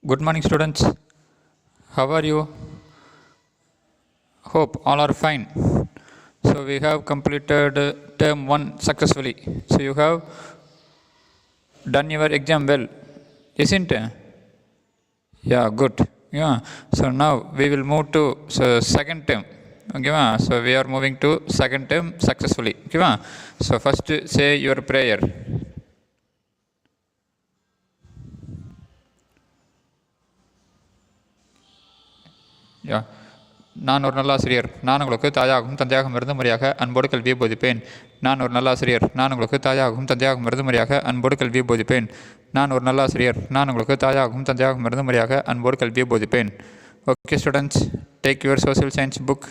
Good morning, students. How are you? Hope all are fine. So we have completed term 1 successfully. So you have done your exam well, isn't it? Yeah, good. Yeah. So now we will move to second term. Okay, so we are moving to second term successfully. Okay, so first say your prayer. Yeah. நான் ஒரு நல்லாசிரியர் நான் உங்களுக்கு தாயாகவும் தந்தையாகவும் இருந்து முறையாக அன்போடு கல்வியை போதிப்பேன். நான் ஒரு நல்லாசிரியர் நான் உங்களுக்கு தாயாகவும் தந்தையாகவும் இருந்து முறையாக அன்போடு கல்வியை போதிப்பேன். நான் ஒரு நல்லாசிரியர் நான் உங்களுக்கு தாயாகவும் தந்தையாகவும் இருந்து முறையாக அன்போடு கல்வியை போதிப்பேன். Okay, students, take your social science book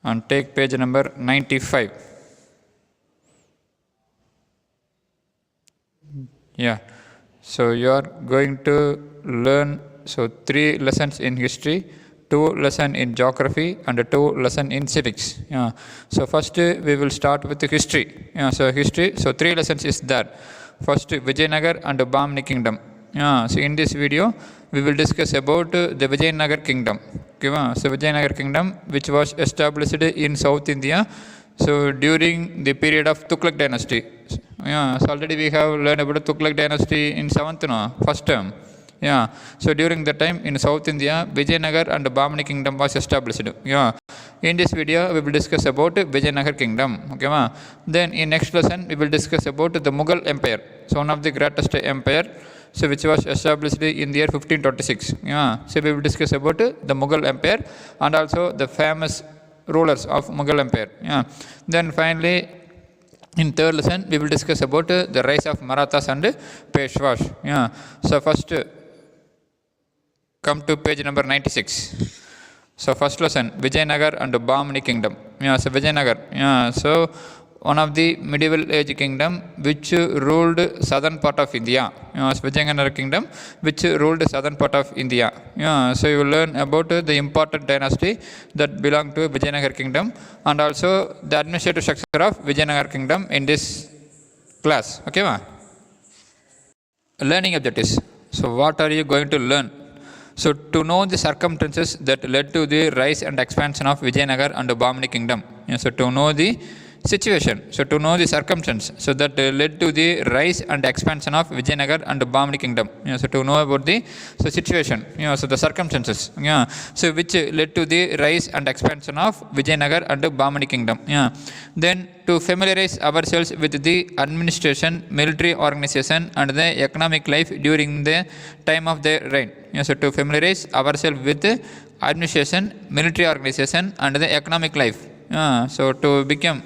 and take page number 95. Yeah, so you are going to learn 3 lessons in history, 2 lessons in geography and 2 lessons in civics. Yeah. So first we will start with the history. Yeah, so history, so 3 lessons is there. First, Vijayanagar and Bahmani kingdom. Yeah, so in this video we will discuss about the Vijayanagar kingdom. Okay, so Vijayanagar kingdom, which was established in South India, so during the period of Tughlaq dynasty. Yeah, so already we have learned about Tughlaq dynasty in 7th first term. Yeah, so during the time in South India, Vijayanagar and Bahmani kingdom was established. Yeah, in this video we will discuss about Vijayanagar kingdom. Okay, then in next lesson we will discuss about the Mughal empire. So one of the greatest empire, so which was established in the year 1526. Yeah, so we will discuss about the Mughal empire and also the famous rulers of Mughal empire. Yeah, then finally in third lesson we will discuss about the rise of Marathas and Peshwas. Yeah, so first come to page number 96. So first lesson, Vijayanagar and Bahmani kingdom. Yeah, so Vijayanagar. Yeah, so one of the medieval age kingdom which ruled southern part of India. Yeah, so Vijayanagar kingdom which ruled southern part of India. Yeah, so you will learn about the important dynasty that belong to Vijayanagar kingdom and also the administrative structure of Vijayanagar kingdom in this class. Okay, learning objectives. So what are you going to learn? So to know the circumstances that led to the rise and expansion of Vijayanagar and Bahmani kingdom. Yeah, so to know the situation, so to know the circumstance, so that led to the rise and expansion of Vijayanagar and Bahmani kingdom. Yeah, so to know about the situation, so the circumstances, so which led to the rise and expansion of Vijayanagar and Bahmani kingdom. Yeah, then to familiarize ourselves with the administration, military organization and the economic life during the time of their reign. Yeah, so to familiarize ourselves with the administration, military organization and the economic life. So to become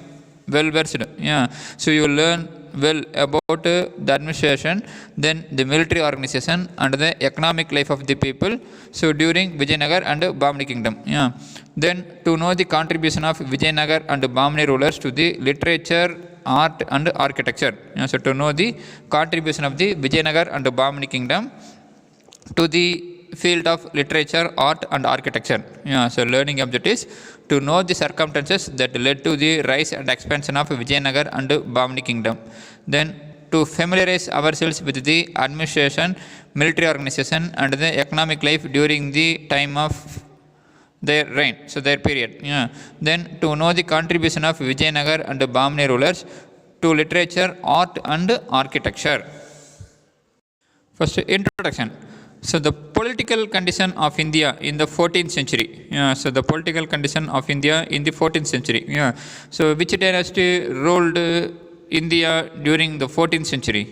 well versed. Yeah, so you learn well about the administration, then the military organization and the economic life of the people, so during Vijayanagar and Bahmani kingdom. Yeah, then to know the contribution of Vijayanagar and Bahmani rulers to the literature, art and architecture. Yeah, so to know the contribution of the Vijayanagar and Bahmani kingdom to the field of literature, art and architecture. Yeah, so learning objectives to know the circumstances that led to the rise and expansion of Vijayanagar and Bahmani kingdom. Then to familiarize ourselves with the administration, military organization and the economic life during the time of their reign, so their period. Yeah, then to know the contribution of Vijayanagar and Bahmani rulers to literature, art and architecture. First, introduction. So the political condition of India in the 14th century. Yeah, so the political condition of India in the 14th century. Yeah, so which dynasty ruled India during the 14th century?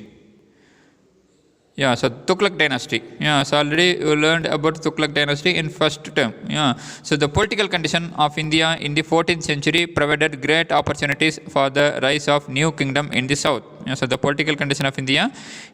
Yeah, so Tughlaq dynasty. Yeah, so already you learned about Tughlaq dynasty in first term. Yeah, so the political condition of India in the 14th century provided great opportunities for the rise of new kingdom in the south. Yeah, so the political condition of India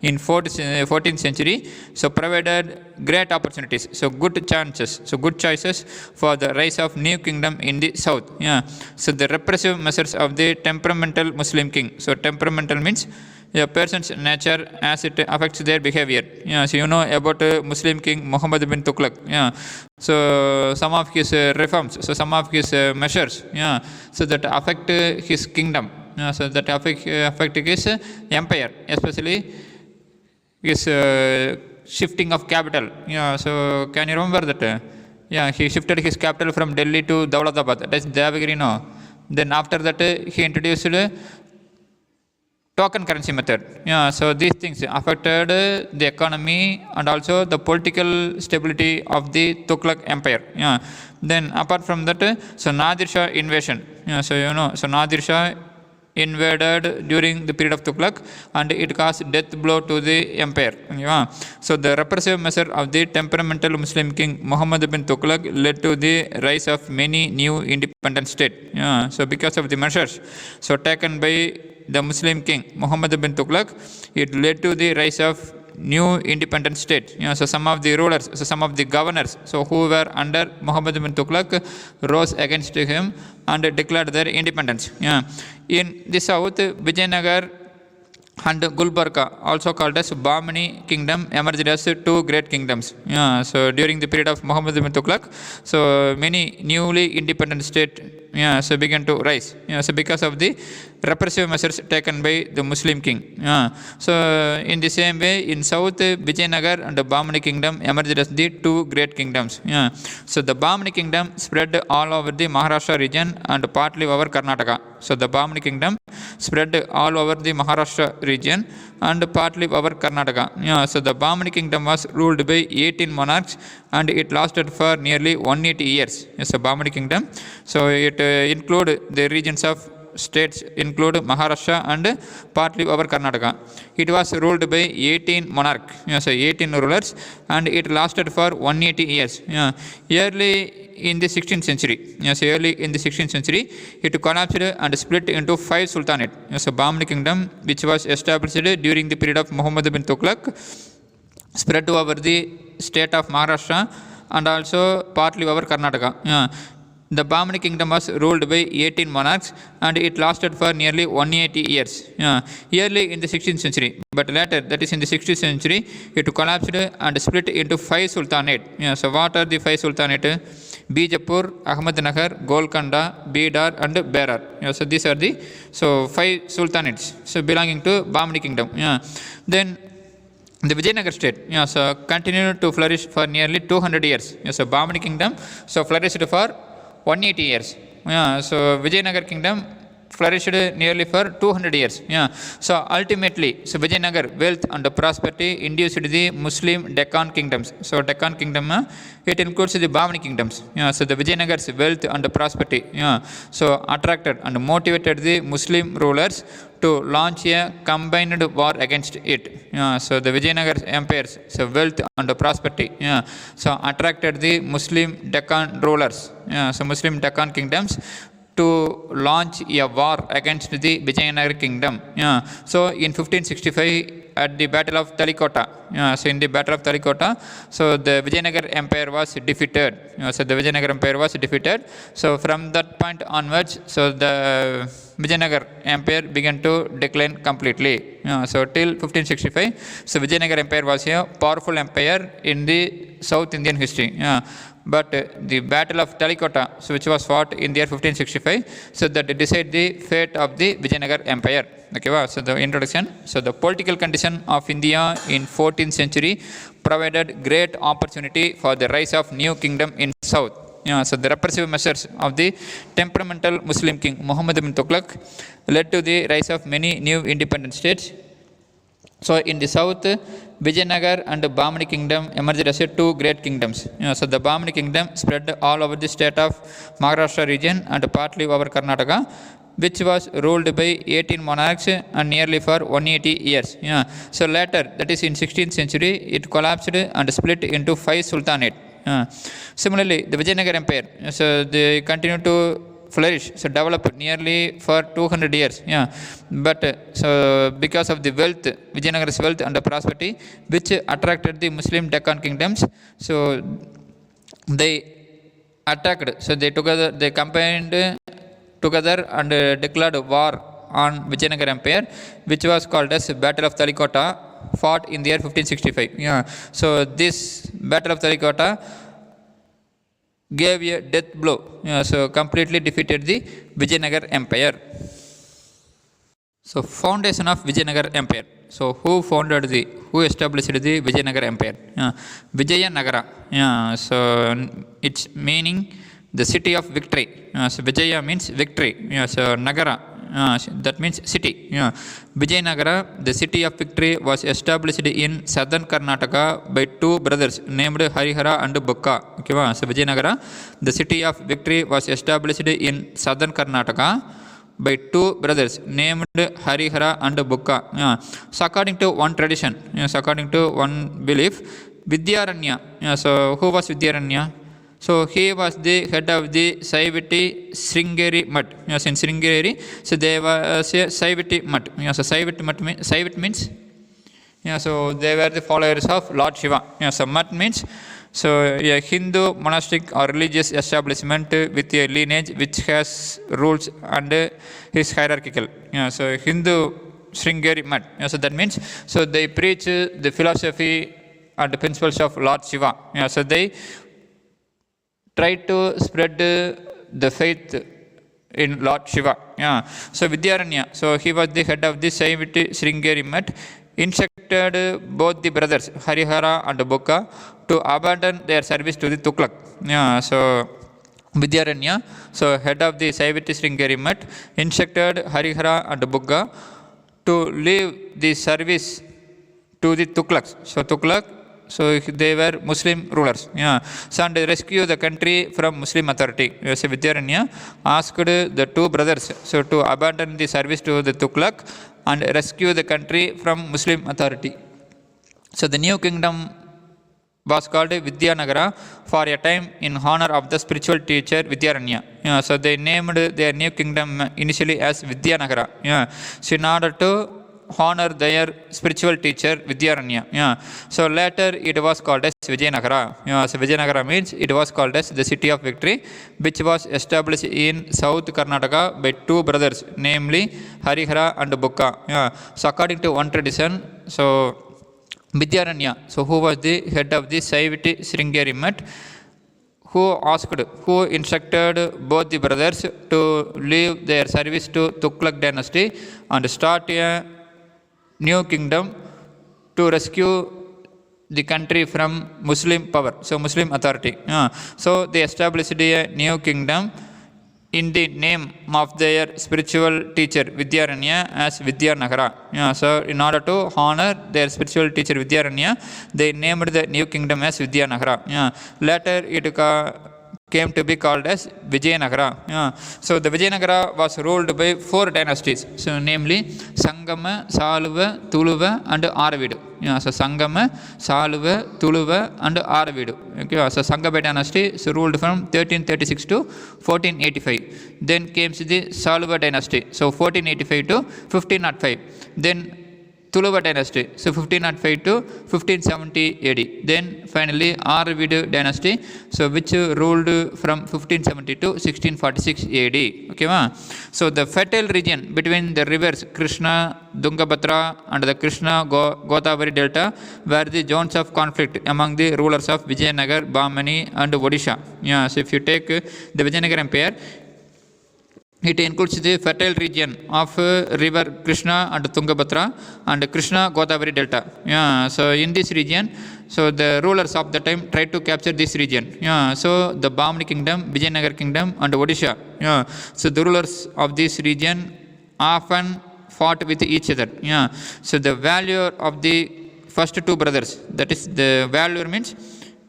in 14th century so provided great opportunities, so good chances, so good choices for the rise of new kingdom in the south. Yeah, so the repressive measures of the temperamental Muslim king. So temperamental means a person's nature as it affects their behavior. Yeah, so you know about Muslim king Muhammad bin Tughlaq. Yeah, so some of his reforms, so some of his measures. Yeah, so that affect his kingdom. So that affect his empire, especially his shifting of capital. Yeah, so can you remember that? Yeah, he shifted his capital from Delhi to Daulatabad. That is Devagiri, no. Then after that, he introduced token currency method. Yeah, so these things affected the economy and also the political stability of the Tughlaq Empire. Yeah. Then apart from that, so Nadir Shah invasion. Yeah, so Nadir Shah invaded during the period of Tughlaq and it caused death blow to the empire. Yeah. So the repressive measure of the temperamental Muslim king Muhammad bin Tughlaq led to the rise of many new independent states. Yeah. So because of the measures so taken by the Muslim king Muhammad bin Tughlaq, it led to the rise of new independent state. So some of the rulers, so some of the governors, so who were under Muhammad bin Tughlaq rose against him and declared their independence. In the south, Vijayanagar and Gulbarga, also called as Bahmani kingdom, emerged as two great kingdoms. So during the period of Muhammad bin Tughlaq, so many newly independent states so began to rise. So because of the repressive measures taken by the Muslim king. So in the same way, in south, Vijayanagar and the Bahmani kingdom emerged as the two great kingdoms. So the Bahmani kingdom spread all over the Maharashtra region and partly over Karnataka. So the Bahmani kingdom spread all over the Maharashtra region and partly over Karnataka. So the Bahmani kingdom was ruled by 18 monarchs and it lasted for nearly 180 years. Yes, the Bahmani kingdom. So it include the regions of states include Maharashtra and partly over Karnataka. It was ruled by 18 monarchs, so 18 rulers, and it lasted for 180 years. Early in the 16th century, early in the 16th century, it collapsed and split into 5 sultanates. So Bahmani kingdom, which was established during the period of Muhammad bin Tughlaq, spread over the state of Maharashtra and also partly over Karnataka. The Bahmani kingdom was ruled by 18 monarchs and it lasted for nearly 180 years. Early in the 16th century, but later, that is in the 16th century, it collapsed and split into 5 sultanates. So what are the 5 sultanates? Bijapur, Ahmednagar, Golconda, Bidar and Berar. So these are the 5 sultanates so belonging to Bahmani kingdom. Then the Vijayanagar state so continued to flourish for nearly 200 years. So Bahmani kingdom so flourished for 180 years. So Vijayanagar kingdom flourished nearly for 200 years. So ultimately, so Vijayanagar wealth and prosperity induced the Muslim Deccan kingdoms. So Deccan kingdom, it includes the Bahmani kingdoms. So the Vijayanagar's wealth and prosperity so attracted and motivated the Muslim rulers to launch a combined war against it. So the Vijayanagar empire's so wealth and prosperity so attracted the Muslim Deccan rulers, so Muslim Deccan kingdoms to launch a war against the Vijayanagar kingdom. So in 1565 at the Battle of Talikota, so in the Battle of Talikota, so the Vijayanagar empire was defeated. So the Vijayanagar empire was defeated. So from that point onwards, so the Vijayanagar empire began to decline completely. So till 1565, so Vijayanagar empire was a powerful empire in the South Indian history. But the Battle of Talikota, so which was fought in the year 1565, so that decided the fate of the Vijayanagar Empire. Okay, so the introduction. So the political condition of India in 14th century provided great opportunity for the rise of new kingdom in South. So the repressive measures of the temperamental Muslim king Muhammad bin Tughlaq led to the rise of many new independent states. So in the south, Vijayanagar and the Bahmani kingdom emerged as two great kingdoms. So the Bahmani kingdom spread all over the state of Maharashtra region and partly over Karnataka, which was ruled by 18 monarchs and nearly for 180 years. So later, that is in 16th century, it collapsed and split into 5 sultanates. Similarly, the Vijayanagar empire, so they continued to flourish, so developed nearly for 200 years. But so because of the wealth, Vijayanagar's wealth and the prosperity, which attracted the Muslim Deccan kingdoms, so they attacked, so they combined together and declared war on Vijayanagar empire, which was called as Battle of Talikota, fought in the year 1565. So this Battle of Talikota gave a death blow, so completely defeated the Vijayanagar empire. So foundation of Vijayanagar Empire. So who established the Vijayanagar Empire? Vijayanagara. So it's meaning the city of victory. So Vijaya means victory. So Nagara. That means city. Vijayanagara, the city of victory, was established in southern Karnataka by two brothers named Harihara and Bukka. Okay, so Vijayanagara, the city of victory, was established in southern Karnataka by two brothers named Harihara and Bukka. So according to one tradition, according to one belief, Vidyaranya. So who was Vidyaranya? So he was the head of the Saiviti Sringeri Mutt. In Sringeri, so there was a Saiviti Mutt. So Saivit means, so they were the followers of Lord Shiva. So Mutt means, so a Hindu monastic or religious establishment with a lineage which has rules and is hierarchical. So Hindu Sringeri Mutt. So that means, so they preach the philosophy and the principles of Lord Shiva. So they try to spread the faith in Lord Shiva. So Vidyaranya, so he was the head of the Saiviti Sringeri Mutt, instructed both the brothers Harihara and Bukka to abandon their service to the Tuklak. So Vidyaranya, so head of the Saiviti Sringeri Mutt, instructed Harihara and Bukka to leave the service to the Tuklaks. So Tuklak, so they were Muslim rulers. So and rescue the country from Muslim authority. So Vidyaranya asked the two brothers so to abandon the service to the Tuklak and rescue the country from Muslim authority. So the new kingdom was called Vidyanagara for a time in honor of the spiritual teacher Vidyaranya. So they named their new kingdom initially as Vidyanagara. So in order to honor their spiritual teacher Vidyaranya. So later it was called as Vijayanagara. So Vijayanagara means it was called as the city of victory, which was established in South Karnataka by two brothers, namely Harihara and Bukka. So according to one tradition, so Vidyaranya, so who was the head of the Saiviti Sringeri Mutt, who instructed both the brothers to leave their service to Tuklak dynasty and start a new kingdom to rescue the country from Muslim power, so Muslim authority. So they established a new kingdom in the name of their spiritual teacher Vidyaranya as Vidyanagara. So in order to honor their spiritual teacher Vidyaranya, they named the new kingdom as Vidyanagara. Later it came to be called as Vijayanagara. So the Vijayanagara was ruled by four dynasties, so namely Sangama, Saluva, Tuluva and Aravidu. So Sangama, Saluva, Tuluva and Aravidu. Okay, so Sangama dynasty is ruled from 1336 to 1485. Then came the Saluva dynasty, so 1485 to 1505. Then Tuluva dynasty, so 1505 to 1570 AD. Then finally Aravidu dynasty, so which ruled from 1570 to 1646 AD. Okay, so the fertile region between the rivers Krishna, Tungabhadra and the Krishna Godavari delta were the zones of conflict among the rulers of Vijayanagar, Bamani and Odisha. So if you take the Vijayanagar Empire, it includes the fertile region of river Krishna and Tungabhadra and Krishna Godavari delta. So in this region, so the rulers of the time tried to capture this region. So the Bamani kingdom, Vijayanagar kingdom and Odisha. So the rulers of this region often fought with each other. So the value of the first two brothers, that is the value means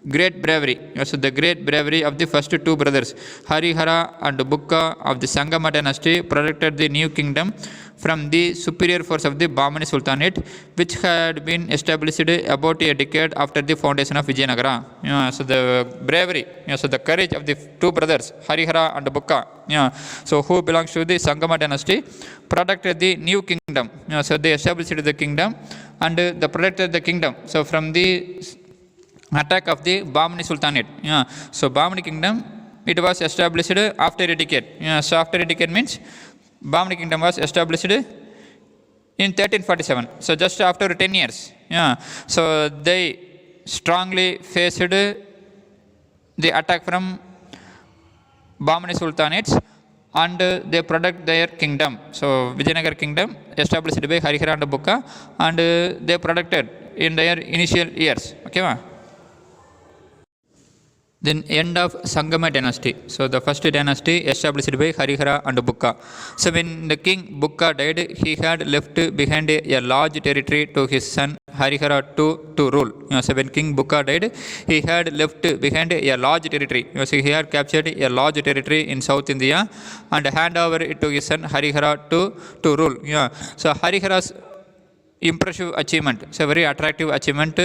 great bravery. So the great bravery of the first two brothers, Harihara and Bukka of the Sangama dynasty, protected the new kingdom from the superior force of the Bamani Sultanate, which had been established about a decade after the foundation of Vijayanagara. So the bravery, so the courage of the two brothers, Harihara and Bukka, so who belongs to the Sangama dynasty, protected the new kingdom. So they established the kingdom and they protected the kingdom. So from the attack of the Bamani Sultanate. So Bamani kingdom, it was established after a decade. So after a decade means Bamani kingdom was established in 1347. So just after 10 years. So they strongly faced the attack from Bamani Sultanates and they protect their kingdom. So Vijayanagar kingdom established by Harihara and Bukka, and they protected in their initial years. Okay, ma? Then end of Sangama dynasty. So the first dynasty established by Harihara and Bukka. So when the king Bukka died, he had left behind a large territory to his son Harihara to rule. So when King Bukka died, he had left behind a large territory. So he had captured a large territory in South India and hand over it to his son Harihara to rule. So Harihara's impressive achievement, so very attractive achievement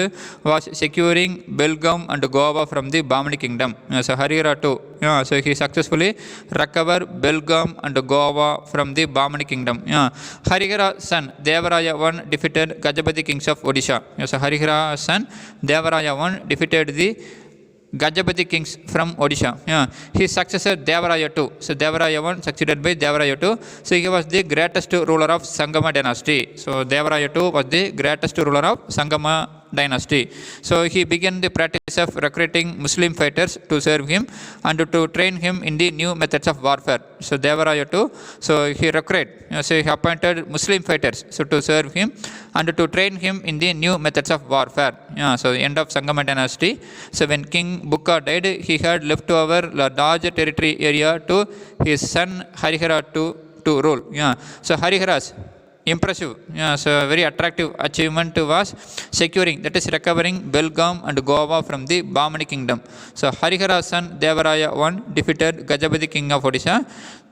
was securing Belgaum and Goa from the Bahmani kingdom. So Harihara too, so he successfully recovered Belgaum and Goa from the Bahmani kingdom. Harihara's son Devaraya I defeated Gajapati kings of Odisha. So Harihara's son Devaraya I defeated the Gajapati kings from Odisha. His successor Devaraya II. So Devaraya I succeeded by Devaraya II. So he was the greatest ruler of Sangama dynasty. So Devaraya II was the greatest ruler of Sangama dynasty. So he began the practice of recruiting Muslim fighters to serve him and to train him in the new methods of warfare. So Devaraya II, so he recruited, so he appointed Muslim fighters so to serve him and to train him in the new methods of warfare. So the end of Sangama dynasty. So when King Bukka died, he had left over a large territory area to his son Harihara to rule. So Harihara's impressive, so very attractive achievement was securing, that is recovering Belgaum and Goa from the Bahmani kingdom. So Harihara's son Devaraya I defeated Gajapati king of Odisha.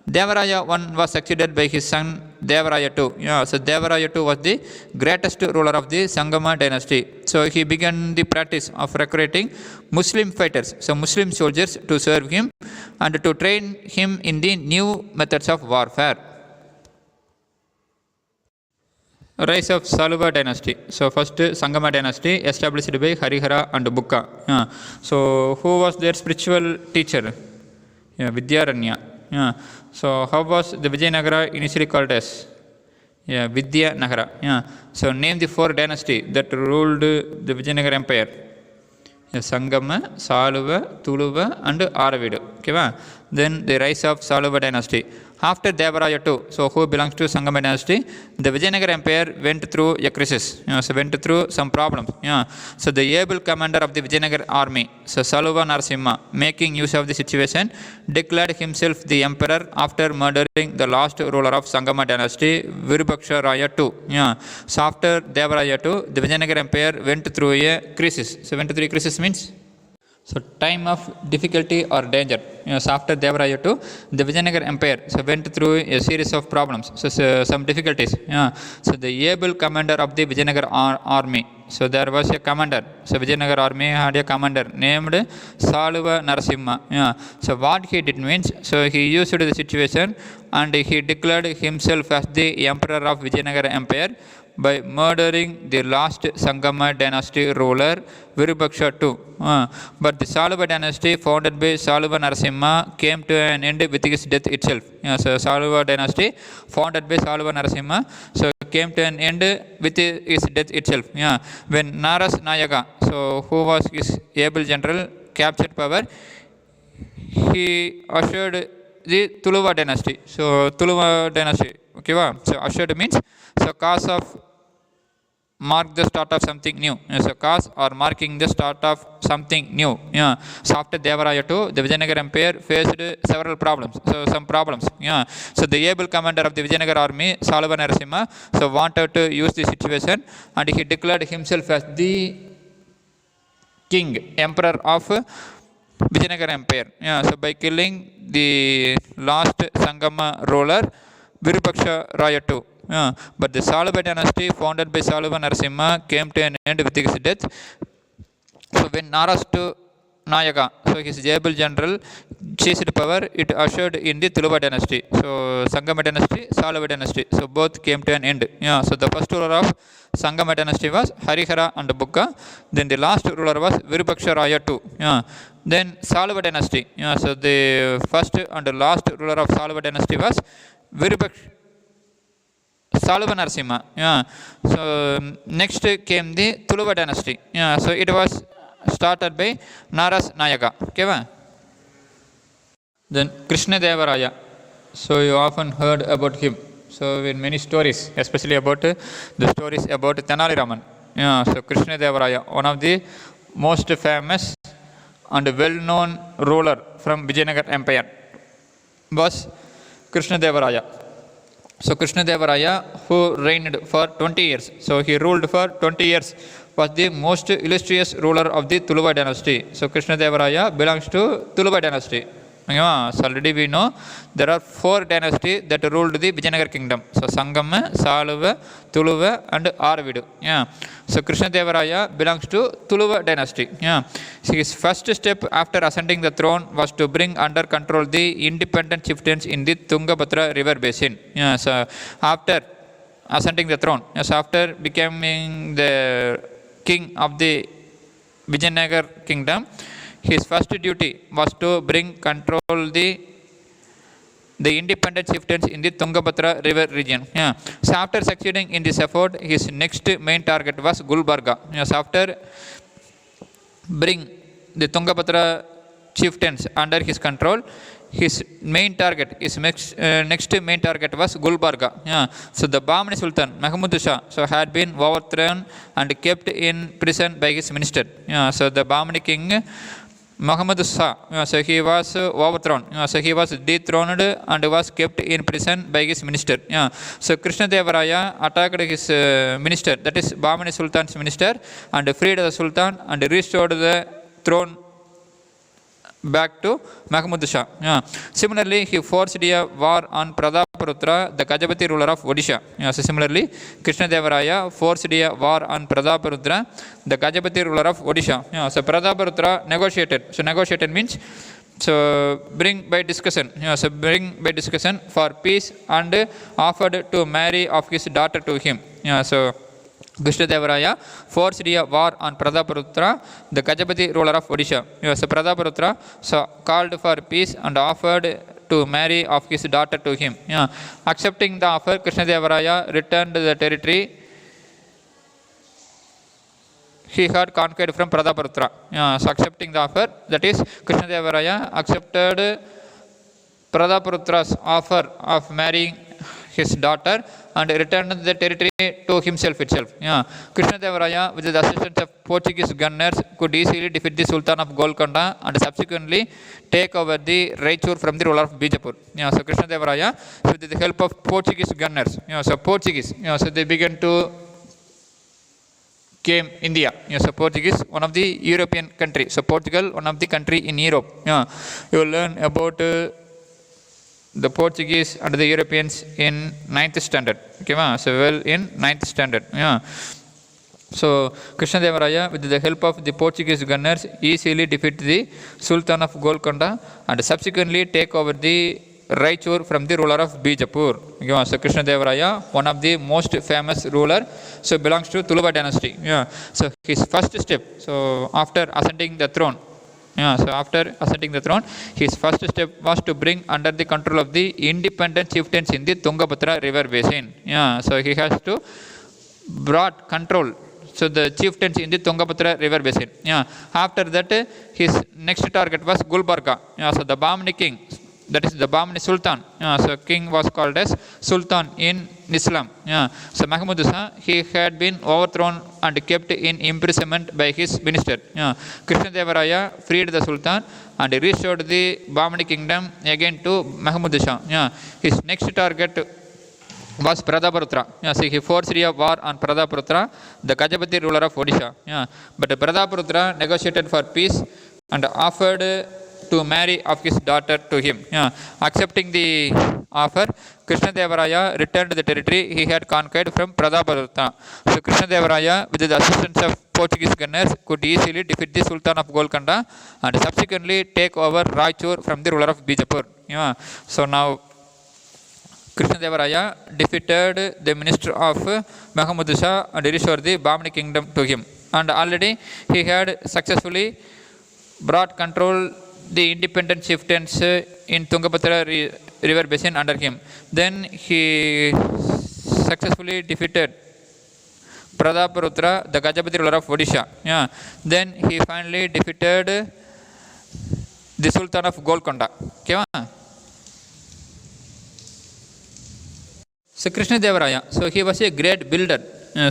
Devaraya I was succeeded by his son Devaraya II. So Devaraya II was the greatest ruler of the Sangama dynasty. So he began the practice of recruiting Muslim fighters, so Muslim soldiers to serve him and to train him in the new methods of warfare. Rise of Saluva dynasty. So first Sangama dynasty established by Harihara and Bukka. So who was their spiritual teacher? Vidyaranya. So how was the Vijayanagara initially called as? Vidyanagara. So name the four dynasties that ruled the Vijayanagara empire. Sangama, Saluva, Tuluva and Aravidu. Okay, then the rise of Saluva dynasty. After Devaraya II, so who belongs to Sangama dynasty, the Vijayanagara empire went through a crisis, so went through some problems. So the able commander of the Vijayanagara army, so Saluva Narasimha, making use of the situation, declared himself the emperor after murdering the last ruler of Sangama dynasty, Virupaksha Raya II. So after Devaraya II, the Vijayanagara empire went through a crisis. So went through a crisis means? So time of difficulty or danger. So after Devaraya II, the Vijayanagara empire went through a series of problems. So some difficulties. So the able commander of the Vijayanagara army. So there was a commander. So Vijayanagara army had a commander named Saluva Narasimha. So what he did means, so he used the situation and he declared himself as the emperor of Vijayanagara empire by murdering the last Sangama dynasty ruler Virupaksha II. But the Saluva dynasty founded by Saluva Narasimha came to an end with his death itself. So Saluva dynasty founded by Saluva Narasimha so came to an end with his death itself. When Naras Nayaka, so who was his able general, captured power, he ushered the Tuluva dynasty. So Tuluva dynasty, okay, so ushered means so cause of mark the start of something new. So cause or marking the start of something new. So after Devaraya II, the Vijayanagara empire faced several problems. So some problems. So the able commander of the Vijayanagara army, Saluva Narasimha, so wanted to use the situation and he declared himself as the king, emperor of Vijayanagara empire. So by killing the last Sangama ruler, Virupaksha Raya II. But the Saluva dynasty founded by Saluva Narasimha came to an end with his death. So when Naras Nayaka, so his able general, seized power, it ushered in the Tuluva dynasty. So Sangama dynasty, Saluva dynasty, so both came to an end. So the first ruler of Sangama dynasty was Harihara and Bukka. Then the last ruler was Virupaksha Raya II. Then Saluva dynasty. So the first and last ruler of Saluva dynasty was Virupaksha Saluva Narasimha. So next came the Tuluva dynasty. So it was started by Naras Nayaka. Okay, then Krishna Devaraya. So you often heard about him. So in many stories, especially about the stories about Tenali Raman. Yeah, so Krishna Devaraya, one of the most famous and well-known ruler from Vijayanagar Empire, was Krishna Devaraya. So Krishna Devaraya, who reigned for 20 years, so he ruled for 20 years, was the most illustrious ruler of the Tuluva dynasty. So Krishna Devaraya belongs to Tuluva dynasty. Yeah, so already we know there are 4 dynasties that ruled the Vijayanagar kingdom. So Sangama, Saluva, Tuluva and Aravidu. Yeah. So Krishna Devaraya belongs to Tuluva dynasty. Yeah. So his first step after ascending the throne was to bring under control the independent chieftains in the Tungabhadra river basin. Yeah. So after ascending the throne, yes, after becoming the king of the Vijayanagar kingdom, his first duty was to bring control the independent chieftains in the Tungabhadra river region. Yeah. So after succeeding in this effort, his next main target was Gulbarga. Yes, after bring the Tungabhadra chieftains under his control, his main target, his next main target was Gulbarga. Yeah. So the Bahmani Sultan, Mahmud Shah, so had been overthrown and kept in prison by his minister. Yeah. So the Bahmani king, Muhammad Shah, so he was overthrown. So he was dethroned and was kept in prison by his minister. Yeah. So Krishna Devaraya attacked his minister, that is Bahmani Sultan's minister, and freed the Sultan and restored the throne back to Mahmud Shah. Yeah. Similarly, he forced a war on Prataparutra, the Gajapati ruler of Odisha. Yeah. So similarly, Krishna Devaraya forced a war on Prataparutra, the Gajapati ruler of Odisha. Yeah. So Prataparutra negotiated. So negotiated means bring by discussion. Yeah. So bring by discussion for peace and offered to marry of his daughter to him. Yeah. So Krishna Devaraya forced a war on Prataparutra, the Gajapati ruler of Odisha. Yes, Prataparutra so called for peace and offered to marry of his daughter to him. Yeah. Accepting the offer, Krishna Devaraya returned the territory he had conquered from Prataparutra. Yeah. So accepting the offer, that is Krishna Devaraya accepted Prataparutra's offer of marrying his daughter and returned the territory to himself itself. Yeah. Krishna Devaraya, with the assistance of Portuguese gunners, could easily defeat the Sultan of Golconda and subsequently take over the Raichur from the ruler of Bijapur. Yeah. So Krishna Devaraya, with the help of Portuguese gunners, so Portuguese, so they began to came India. So Portuguese, one of the European country. So Portugal, one of the country in Europe. Yeah. You will learn about the Portuguese and the Europeans in 9th standard. Okay, so well in 9th standard. Yeah. So Krishna Devaraya, with the help of the Portuguese gunners, easily defeat the Sultan of Golconda and subsequently take over the Raichur from the ruler of Bijapur. Okay, so Krishna Devaraya, one of the most famous ruler, so belongs to Tuluva dynasty. Yeah. So his first step, so after ascending the throne, yeah, so after ascending the throne, his first step was to bring under the control of the independent chieftains in the Tungabhadra river basin. Yeah, so he has to brought control. So the chieftains in the Tungabhadra river basin. Yeah. After that, his next target was Gulbarga. Yeah, so the Bahmani king, that is the Bahmani Sultan. Yeah, so king was called as Sultan in Islam. Yeah. So Mahmud Shah, he had been overthrown and kept in imprisonment by his minister. Yeah. Krishna Devaraya freed the Sultan and restored the Bahmani kingdom again to Mahmud Shah. Yeah. His next target was Prataparutra. Yeah. So he forced a war on Prataparutra, the Gajapati ruler of Odisha. Yeah. But Prataparutra negotiated for peace and offered to marry of his daughter to him. Yeah. Accepting the offer, Krishna Devaraya returned the territory he had conquered from Prataparutra. So Krishna Devaraya, with the assistance of Portuguese gunners, could easily defeat the Sultan of Golconda and subsequently take over Raichur from the ruler of Bijapur. Yeah. So now Krishna Devaraya defeated the minister of Mahmud Shah and restored the Bahmani kingdom to him. And already he had successfully brought control the independent chieftains in Tungabhadra river basin under him. Then he successfully defeated Prataparutra, the Gajapati ruler of Odisha. Yeah. Then he finally defeated the Sultan of Golconda. Okay, So Krishna Devaraya, so he was a great builder.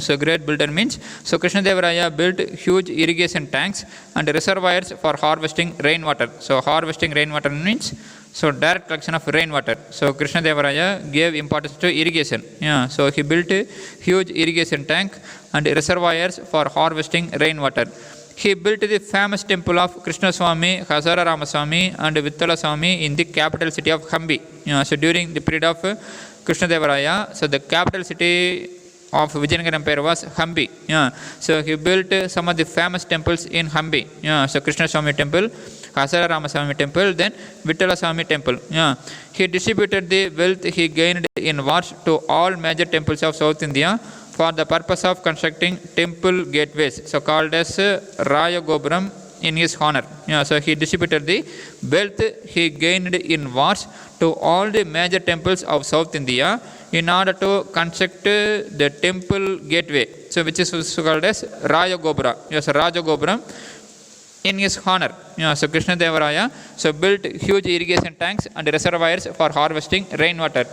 So great builder means, so Krishna Devaraya built huge irrigation tanks and reservoirs for harvesting rainwater. So harvesting rainwater means, so direct collection of rainwater. So Krishna Devaraya gave importance to irrigation. Yeah, so he built a huge irrigation tank and reservoirs for harvesting rainwater. He built the famous temple of Krishna Swami, Hazara Ramaswamy and Vittala Swami in the capital city of Hampi. So during the period of Krishna Devaraya, so the capital city of Vijayanagar Empire was Hampi. So he built some of the famous temples in Hampi. So Krishna Swami temple, Hazara Ramaswamy temple, then Vittala Swami temple. He distributed the wealth he gained in wars to all major temples of South India for the purpose of constructing temple gateways, so called as Raya Gopuram, in his honor. So he distributed the wealth he gained in wars to all the major temples of South India in order to construct the temple gateway, so which is called as Raya Gopura. Yes, Raja Gopuram, in his honor. So Krishna Devaraya so built huge irrigation tanks and reservoirs for harvesting rainwater.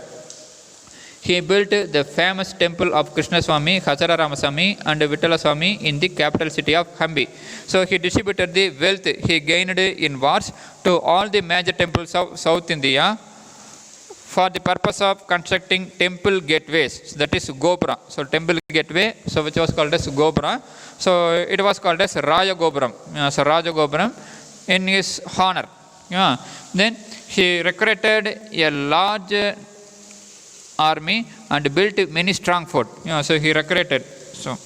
He built the famous temple of Krishna Swami, Hazara Ramaswamy and Vittala Swami in the capital city of Hampi. So he distributed the wealth he gained in wars to all the major temples of South India for the purpose of constructing temple gateways, so that is Gopura. So temple gateway, so which was called as Gopura. So it was called as Raya Gopuram. So Raja Gopuram in his honor. Then he recruited a large army and built many strong forts. So he recruited. So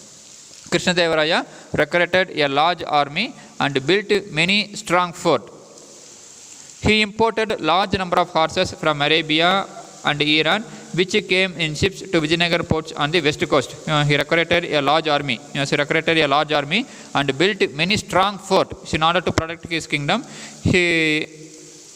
Krishna Devaraya recruited a large army and built many strong forts. He imported large number of horses from Arabia and Iran, which came in ships to Vijayanagar ports on the west coast. He recruited a large army. He recruited a large army and built many strong forts in order to protect his kingdom. He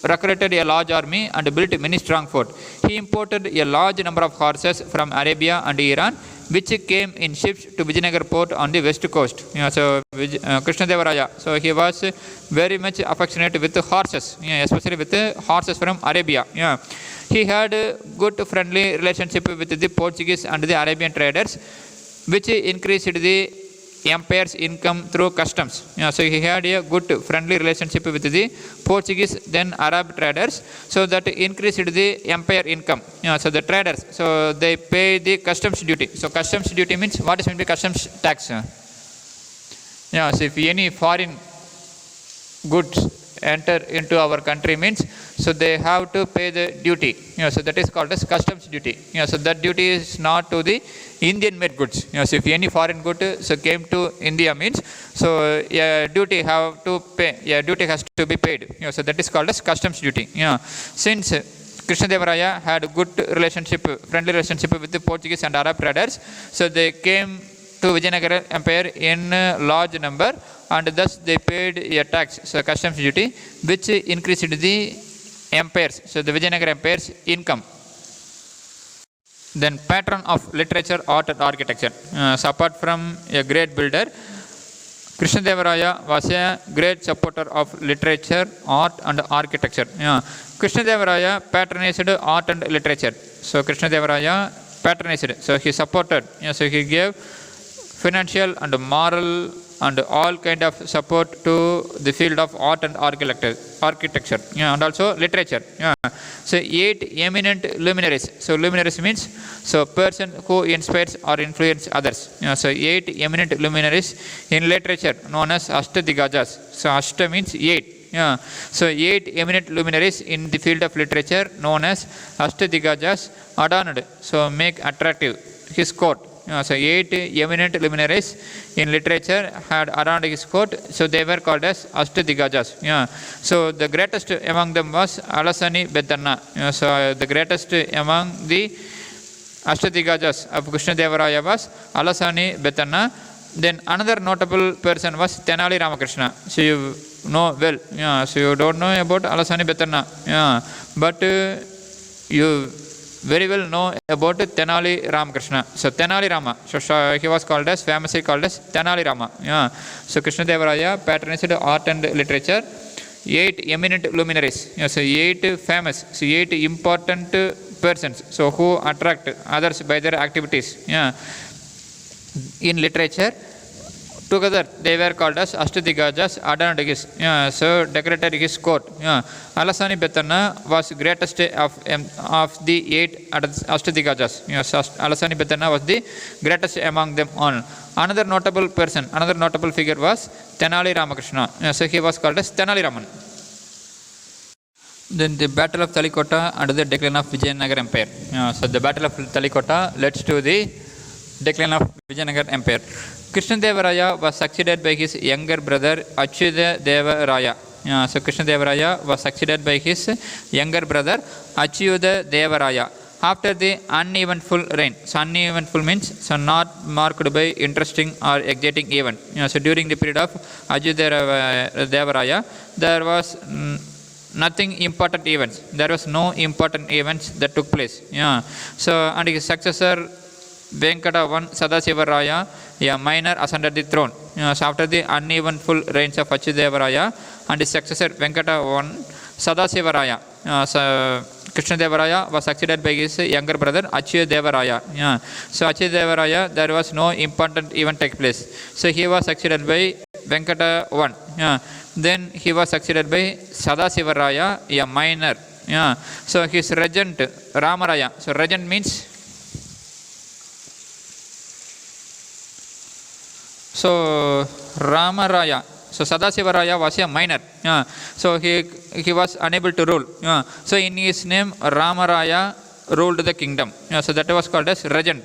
recruited a large army and built many strong forts. He imported a large number of horses from Arabia and Iran, which came in ships to Vijayanagar port on the west coast. So Krishna Devaraya, so he was very much affectionate with horses, especially with horses from Arabia. He had a good friendly relationship with the Portuguese and the Arabian traders, which increased the empire's income through customs. So he had a good friendly relationship with the Portuguese, then Arab traders, so that increased the empire income. So the traders, so they pay the customs duty. So customs duty means, what is meant by customs tax? So if any foreign goods enter into our country means, so they have to pay the duty. So that is called as customs duty. So that duty is not to the Indian made goods. So if any foreign good so came to India means, so duty have to pay, duty has to be paid. So that is called as customs duty. Since Krishna Devaraya had a good relationship, friendly relationship with the Portuguese and Arab traders, so they came to Vijayanagar Empire in large number, and thus they paid a tax, so customs duty, which increased the empires, so the Vijayanagar Empire's income. Then patron of literature, art and architecture. So apart from a great builder, Krishna Devaraya was a great supporter of literature, art and architecture. Krishna Devaraya patronized art and literature. So Krishna Devaraya patronized, so he supported, so he gave financial and moral and all kind of support to the field of art and architecture, and also literature. So 8 eminent luminaries. So luminaries means, so person who inspires or influences others. So 8 eminent luminaries in literature known as Ashtadigajas. So Ashta means 8. So 8 eminent luminaries in the field of literature known as Ashtadigajas adorned, so make attractive his court. So 8 eminent luminaries in literature had around his court, so they were called as Ashtadigajas. So the greatest among them was Alasani Bedanna. So the greatest among the Ashtadigajas of Krishna Devaraya was Alasani Bedanna. Then another notable person was Tenali Ramakrishna. So you know well. So you don't know about Alasani Bedanna. But you very well know about Tenali Ramakrishna. So Tenali Rama, so he was called as, famously called as Tenali Rama. So Krishna Devaraya patronized art and literature. 8 eminent luminaries. So 8 famous, so 8 important persons, so who attract others by their activities. Yeah. In literature, together they were called as Ashtadigajas, adorned his, so decorated his court. Alasani Betana was greatest of the 8 Ashtadigajas. Alasani Betana was the greatest among them all. Another notable person, another notable figure was Tenali Ramakrishna. So he was called as Tenali Raman. Then the Battle of Talikota and the decline of Vijayanagar Empire. So the Battle of Talikota led to the decline of Vijayanagar Empire. Krishnadevaraya was succeeded by his younger brother Achyuta-Devaraya. So Krishnadevaraya was succeeded by his younger brother Achyuta-Devaraya. After the uneventful reign, so uneventful means so not marked by interesting or exciting event. So during the period of Achyuta-Devaraya, there was nothing important events. There was no important events that took place. So and his successor Venkata I Sadasivaraya, a minor, ascended the throne. So after the uneventful reigns of Achyuta-Devaraya and his successor Venkata I Sadasivaraya, so Krishnadevaraya was succeeded by his younger brother Achyuta-Devaraya. So Achyuta-Devaraya, there was no important event take place. So he was succeeded by Venkata I. Then he was succeeded by Sadasivaraya, a minor. So his regent Ramaraya. So regent means, so Ramaraya. So Sadasivaraya was a minor. So he was unable to rule. So in his name Ramaraya ruled the kingdom. So that was called as regent.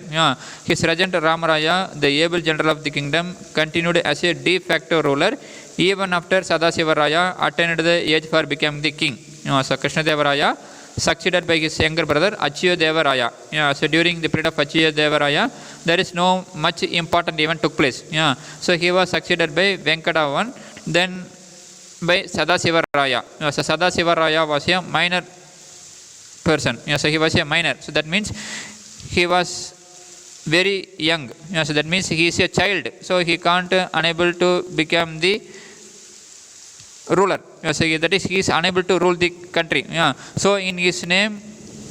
His regent Ramaraya, the able general of the kingdom, continued as a de facto ruler even after Sadasivaraya attained the age for becoming the king. So Krishnadevaraya succeeded by his younger brother Achyuta-Devaraya. So during the period of Achyuta-Devaraya, there is no much important event took place. So he was succeeded by Venkata I, then by Sadasivaraya. So Sadasivaraya was a minor person. So he was a minor. So that means he was very young. So that means he is a child. So he can't unable to become the ruler. So that is, he is unable to rule the country. So in his name,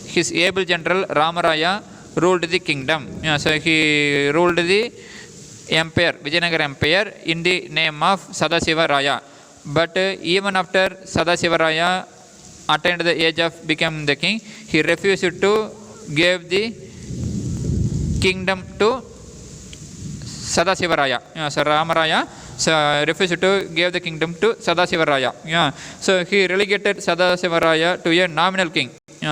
his able general Ramaraya ruled the kingdom. So he ruled the empire, Vijayanagar empire, in the name of Sadasivaraya. But even after Sadasivaraya attained the age of becoming the king, he refused to give the kingdom to Sadasivaraya. So Ramaraya refused to give the kingdom to Sadasivaraya. So he relegated Sadasivaraya to a nominal king.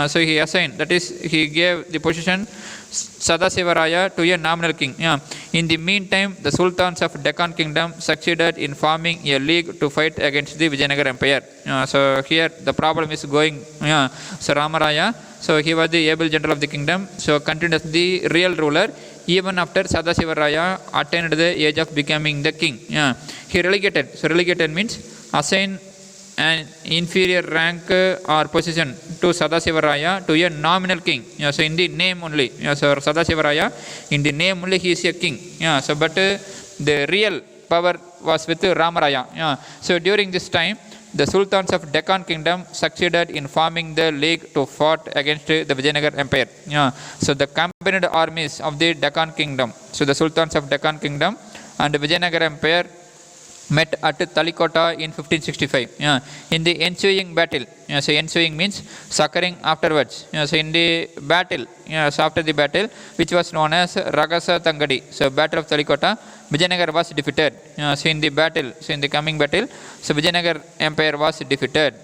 So he assigned, that is, he gave the position Sadasivaraya to a nominal king. In the meantime, the sultans of Deccan kingdom succeeded in forming a league to fight against the Vijayanagar empire. So here the problem is going. So Ramaraya, so he was the able general of the kingdom, so continued as the real ruler even after Sadasivaraya attained the age of becoming the king. He relegated. So relegated means assign an inferior rank or position to Sadasivaraya to a nominal king. So in the name only. So Sadasivaraya, in the name only he is a king. So but the real power was with Ramaraya. So during this time, the sultans of Deccan kingdom succeeded in forming the league to fight against the Vijayanagar empire. So the combined armies of the Deccan kingdom, so the sultans of Deccan kingdom and the Vijayanagar empire met at Talikota in 1565. In the ensuing battle, so ensuing means succoring afterwards. So in the battle, so after the battle, which was known as Ragasa Tangadi, so battle of Talikota, Vijayanagar was defeated. So in the battle, so in the coming battle, so Vijayanagar empire was defeated.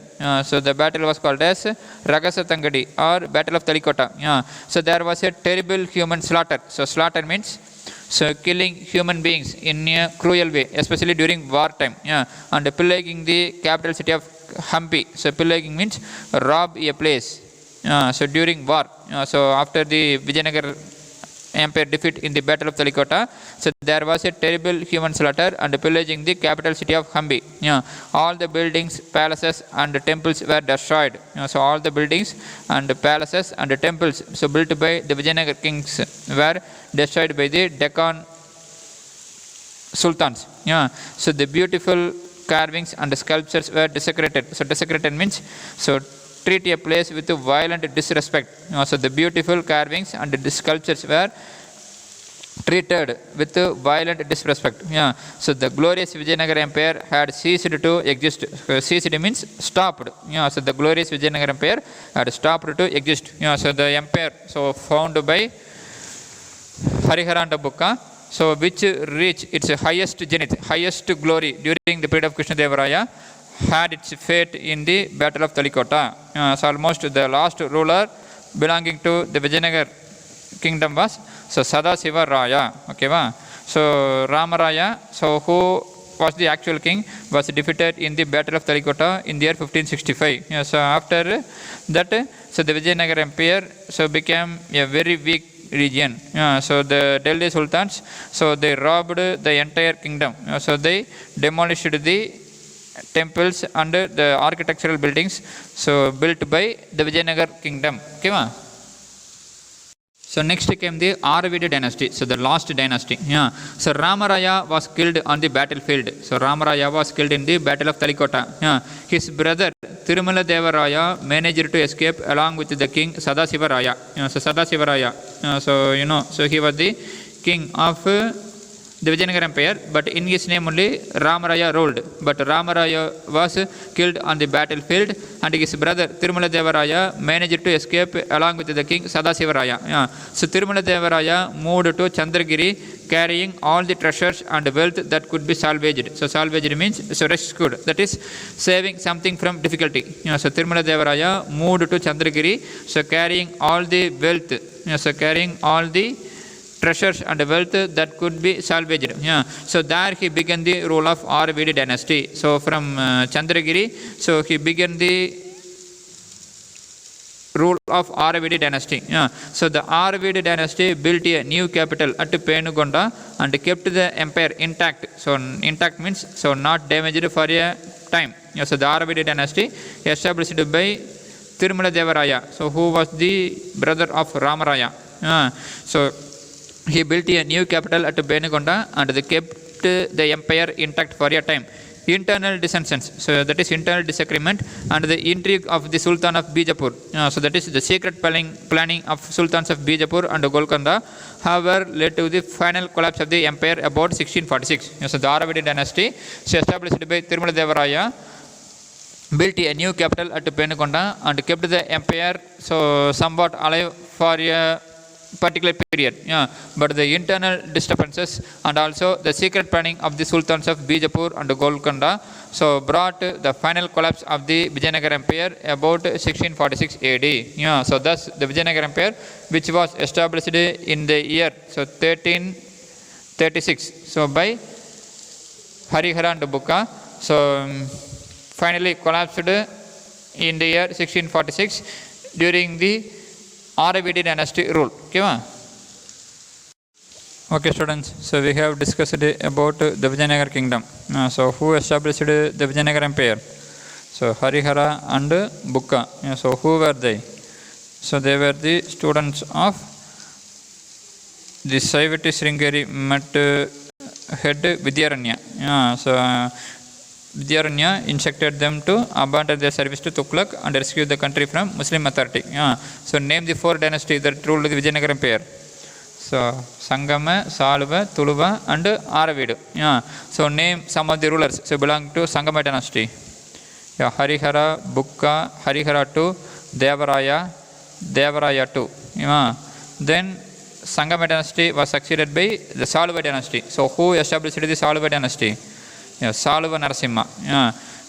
So the battle was called as Ragasa Tangadi or battle of Talikota. So there was a terrible human slaughter. So slaughter means so killing human beings in a cruel way, especially during war time. And pillaging the capital city of Hampi. So pillaging means rob a place. So during war. So after the Vijayanagar empire defeat in the battle of Talikota, so there was a terrible human slaughter and pillaging the capital city of Hampi. All the buildings, palaces and temples were destroyed. So all the buildings and palaces and temples so built by the Vijayanagar kings were destroyed by the Deccan sultans. So the beautiful carvings and sculptures were desecrated. So desecrated means so treat a place with violent disrespect. So the beautiful carvings and the sculptures were treated with violent disrespect. So the glorious Vijayanagar Empire had ceased to exist. Ceased means stopped. So the glorious Vijayanagar Empire had stopped to exist. So the empire, so found by Harihara and Bukka, so which reached its highest zenith, highest glory during the period of Krishnadevaraya, had its fate in the Battle of Talikota. So almost the last ruler belonging to the Vijayanagar kingdom was so Sadasiva Raya. Okay, so Ramaraya, so who was the actual king, was defeated in the Battle of Talikota in the year 1565. So after that, so the Vijayanagar Empire so became a very weak region. So the Delhi Sultans, so they robbed the entire kingdom. So they demolished the temples and the architectural buildings so built by the Vijayanagar kingdom. Okay, so next came the Aravidi dynasty, so the last dynasty. So Ramaraya was killed on the battlefield. So Ramaraya was killed in the Battle of Talikota. His brother Tirumala Devaraya managed to escape along with the king Sadasiva Raya. So Sadasiva Raya, so he was the king of the Vijayanagar Empire, but in his name only Ramaraya ruled. But Ramaraya was killed on the battlefield, and his brother Tirumala Devaraya managed to escape along with the king Sadasiva Raya. So Tirumala Devaraya moved to Chandragiri carrying all the treasures and wealth that could be salvaged. So salvaged means so rescued, that is saving something from difficulty. So Tirumala Devaraya moved to Chandragiri, so carrying all the wealth, so carrying all the treasures and wealth that could be salvaged. So there he began the rule of Aravidi dynasty. So from Chandragiri, so he began the rule of Aravidi dynasty. So the Aravidi dynasty built a new capital at Penugonda and kept the empire intact. So intact means so not damaged for a time. So the Aravidi dynasty established by Tirumala Devaraya, so who was the brother of Ramaraya. So he built a new capital at Benegonda and they kept the empire intact for a time. Internal dissensions, so that is internal disagreement and the intrigue of the Sultan of Bijapur. So that is the secret planning of Sultans of Bijapur and Golconda, however, led to the final collapse of the empire about 1646. So the Aravidi dynasty, so established by Tirumala Devaraya, built a new capital at Penugonda and kept the empire so somewhat alive for a particular period. But the internal disturbances and also the secret planning of the Sultans of Bijapur and Golconda so brought the final collapse of the Vijayanagar Empire about 1646 AD. So thus the Vijayanagar Empire, which was established in the year so 1336 so by Harihara and Bukka, so finally collapsed in the year 1646 during the Aravidi dynasty rule. Okay, students, so we have discussed about the Vijayanagar kingdom. So who established the Vijayanagar Empire? So Harihara and Bukka. So who were they? So they were the students of the Saivati Sringeri Mat head Vidyaranya. So Vidyaranya instructed them to abandon their service to Tughlaq and rescue the country from Muslim authority. So name the four dynasties that ruled the Vijayanagar Empire. So Sangama, Salva, Tuluva and Aravidu. So name some of the rulers so belong to Sangama dynasty. Harihara, Bukka, Harihara II, Devaraya, Devaraya II. Then Sangama dynasty was succeeded by the Salva dynasty. So who established the Salva dynasty? Salva Narasimha.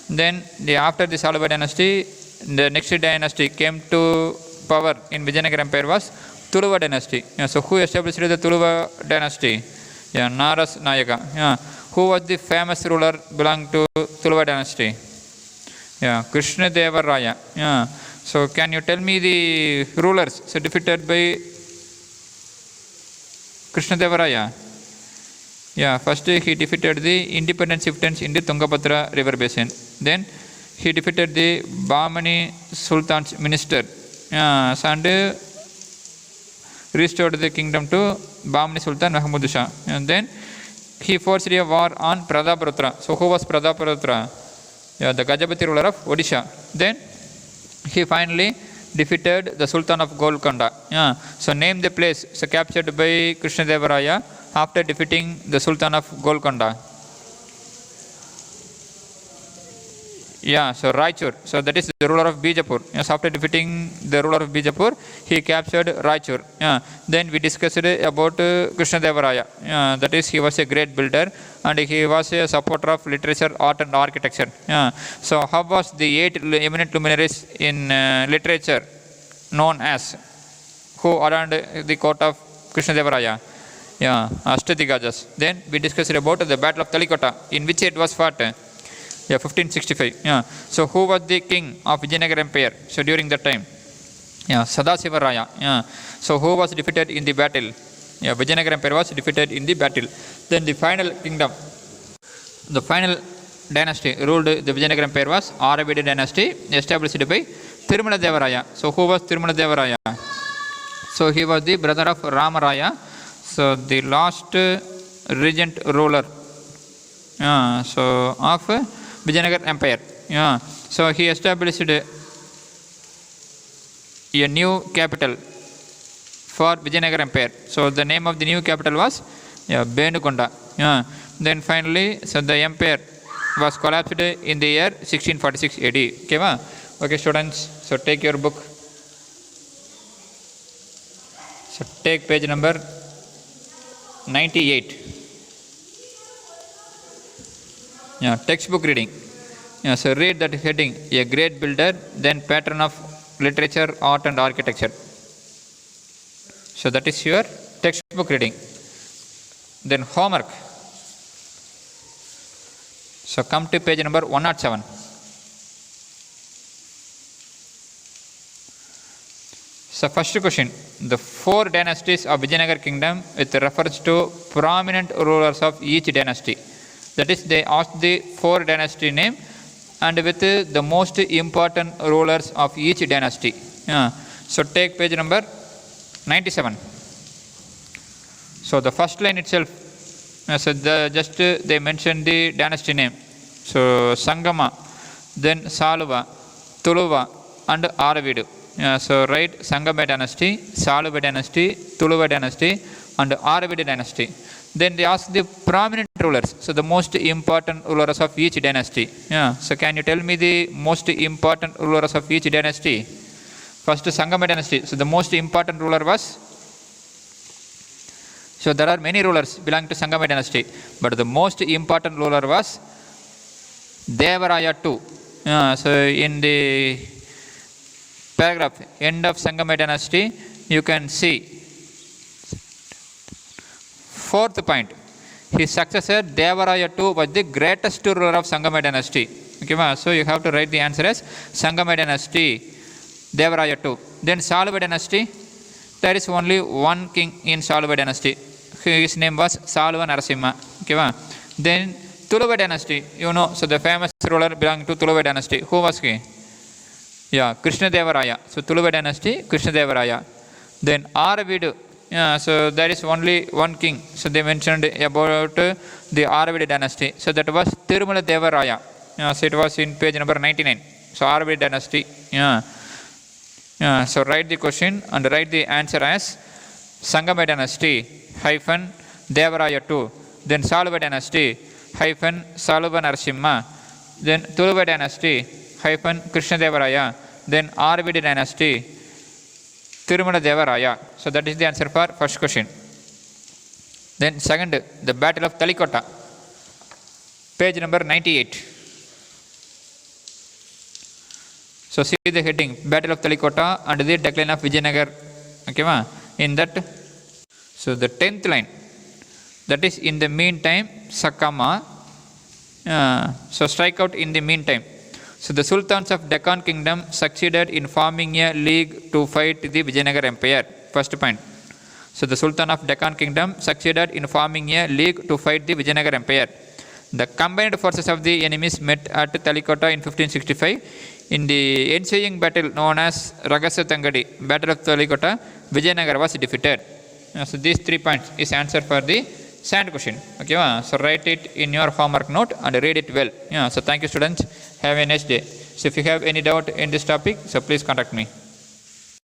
Then after the Salva dynasty, the next dynasty came to power in Vijayanagar Empire was Tuluva dynasty. So who established the Tuluva dynasty? Naras Nayaka. Who was the famous ruler belonging to Tuluva dynasty? Krishna Deva Raya. So can you tell me the rulers so defeated by Krishna Deva Raya? First he defeated the independent chieftains in the Tungabhadra river basin. Then he defeated the Bahmani Sultan's minister and restored the kingdom to Bahmani Sultan Mahmud Shah. And then he forced a war on Prataparutra. So who was Prataparutra? The Gajapati ruler of Odisha. Then he finally defeated the Sultan of Golconda. Yeah. So name the place so captured by Krishna Deva Raya after defeating the Sultan of Golconda. Yeah, so Raichur. So that is the ruler of Bijapur. Yes, after defeating the ruler of Bijapur, he captured Raichur. Yeah. Then we discussed about Krishna Deva Raya. Yeah, that is, he was a great builder and he was a supporter of literature, art and architecture. Yeah. So how was the 8 eminent luminaries in literature known as, who adorned the court of Krishna Deva Raya? Yeah, Ashtadigajas. Then we discussed about the battle of Talikota, in which it was fought. Yeah, 1565. Yeah. So who was the king of Vijayanagar Empire? So during that time, yeah, Sadasiva Raya. Yeah. So who was defeated in the battle? Yeah, Vijayanagar Empire was defeated in the battle. Then the final kingdom, the final dynasty ruled the Vijayanagar Empire was Aravida dynasty, established by Tirumala Deva Raya. So who was Tirumala Deva Raya? So he was the brother of Rama Raya. So the last regent ruler. Yeah. So of Vijayanagar Empire. Yeah. So he established a new capital for Vijayanagar Empire. So the name of the new capital was Benukonda. Yeah. Then finally, so the empire was collapsed in the year 1646 AD. Okay, ma? Okay, students. So take your book. So take page number 98. Yeah, textbook reading. Yeah, so read that heading, a great builder, then patron of literature, art and architecture. So that is your textbook reading. Then homework. So come to page number 107. So first question, the 4 dynasties of Vijayanagar kingdom with reference to prominent rulers of each dynasty. That is, they asked the 4 dynasty name and with the most important rulers of each dynasty. Yeah. So take page number 97. So the first line itself, so they mentioned the dynasty name. So Sangama, then Saluva, Tuluva and Aravidu. Yeah, so write Sangama dynasty, Saluva dynasty, Tuluva dynasty and Aravidu dynasty. Then they ask the prominent rulers, so the most important rulers of each dynasty. Yeah. So can you tell me the most important rulers of each dynasty? First, Sangama dynasty. So the most important ruler was, so there are many rulers belonging to Sangama dynasty, but the most important ruler was Devaraya II. Yeah, so in the paragraph, end of Sangama dynasty, you can see 4th point. His successor Devaraya II was the greatest ruler of Sangama dynasty. Okay, ma? So you have to write the answer as Sangama dynasty, Devaraya II. Then Saluva dynasty, there is only one king in Saluva dynasty. His name was Saluva Narasimha. Okay, ma? Then Tuluva dynasty, you know, so the famous ruler belonging to Tuluva dynasty. Who was he? Yeah, Krishna Deva Raya. So Tuluva dynasty, Krishna Deva Raya. Then Aravidu. Yeah, so there is only one king. So they mentioned about the Aravida dynasty. So that was Tirumala Deva Raya. Yeah, so it was in page number 99. So Aravida dynasty. Yeah. Yeah, so write the question and write the answer as Sangama dynasty hyphen Devaraya II. Then Saluva dynasty hyphen Saluva Narasimha. Then Tuluva dynasty hyphen Krishna Deva Raya. Then Aravida dynasty Tirumala Deva Raya. So that is the answer for first question. Then second, the battle of Talikota. Page number 98. So see the heading, battle of Talikota and the decline of Vijayanagar. Okay, ma? In that, so the 10th line, that is in the meantime, Sakama. So strike out in the meantime. So the sultans of Deccan kingdom succeeded in forming a league to fight the Vijayanagar Empire. First point. So the sultan of Deccan kingdom succeeded in forming a league to fight the Vijayanagar Empire. The combined forces of the enemies met at Talikota in 1565. In the ensuing battle known as Ragasa Tangadi, Battle of Talikota, Vijayanagar was defeated. So these 3 points is answer for the sand question. Okay, so write it in your homework note and read it well. So thank you, students. Have a nice day. So if you have any doubt in this topic, so please contact me.